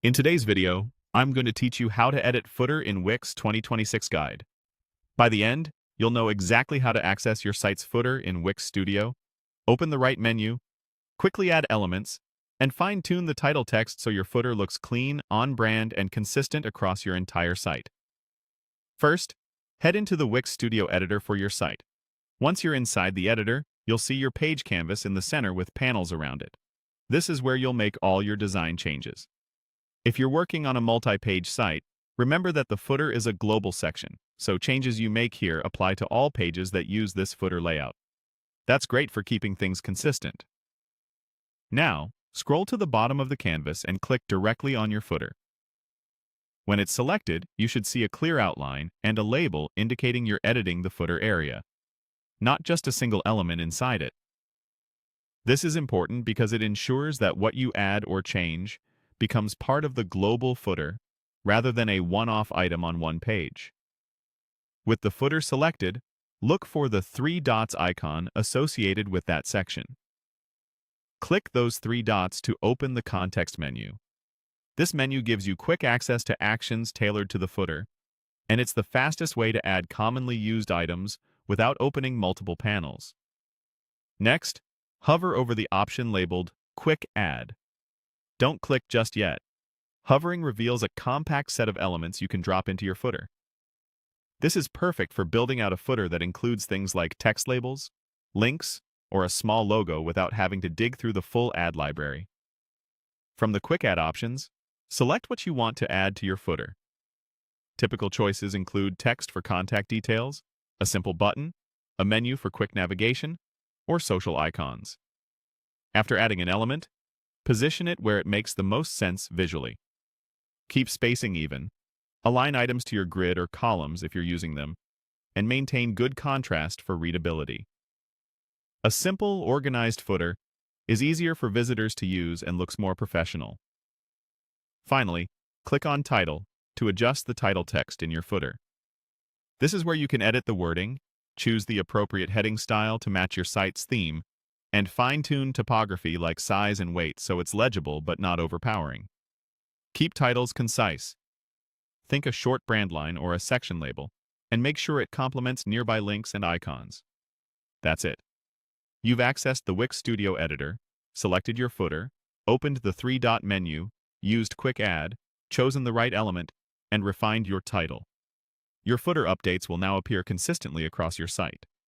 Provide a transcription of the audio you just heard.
In today's video, I'm going to teach you how to edit footer in Wix 2026 guide. By the end, you'll know exactly how to access your site's footer in Wix Studio, open the right menu, quickly add elements, and fine-tune the title text so your footer looks clean, on-brand, and consistent across your entire site. First, head into the Wix Studio editor for your site. Once you're inside the editor, you'll see your page canvas in the center with panels around it. This is where you'll make all your design changes. If you're working on a multi-page site, remember that the footer is a global section, so changes you make here apply to all pages that use this footer layout. That's great for keeping things consistent. Now, scroll to the bottom of the canvas and click directly on your footer. When it's selected, you should see a clear outline and a label indicating you're editing the footer area, not just a single element inside it. This is important because it ensures that what you add or change becomes part of the global footer rather than a one-off item on one page. With the footer selected, look for the three dots icon associated with that section. Click those three dots to open the context menu. This menu gives you quick access to actions tailored to the footer, and it's the fastest way to add commonly used items without opening multiple panels. Next, hover over the option labeled Quick Add. Don't click just yet. Hovering reveals a compact set of elements you can drop into your footer. This is perfect for building out a footer that includes things like text labels, links, or a small logo without having to dig through the full ad library. From the Quick Add options, select what you want to add to your footer. Typical choices include text for contact details, a simple button, a menu for quick navigation, or social icons. After adding an element, position it where it makes the most sense visually. Keep spacing even, align items to your grid or columns if you're using them, and maintain good contrast for readability. A simple, organized footer is easier for visitors to use and looks more professional. Finally, click on Title to adjust the title text in your footer. This is where you can edit the wording, choose the appropriate heading style to match your site's theme, and fine-tune typography like size and weight so it's legible but not overpowering. Keep titles concise. Think a short brand line or a section label, and make sure it complements nearby links and icons. That's it. You've accessed the Wix Studio editor, selected your footer, opened the three-dot menu, used Quick Add, chosen the right element, and refined your title. Your footer updates will now appear consistently across your site.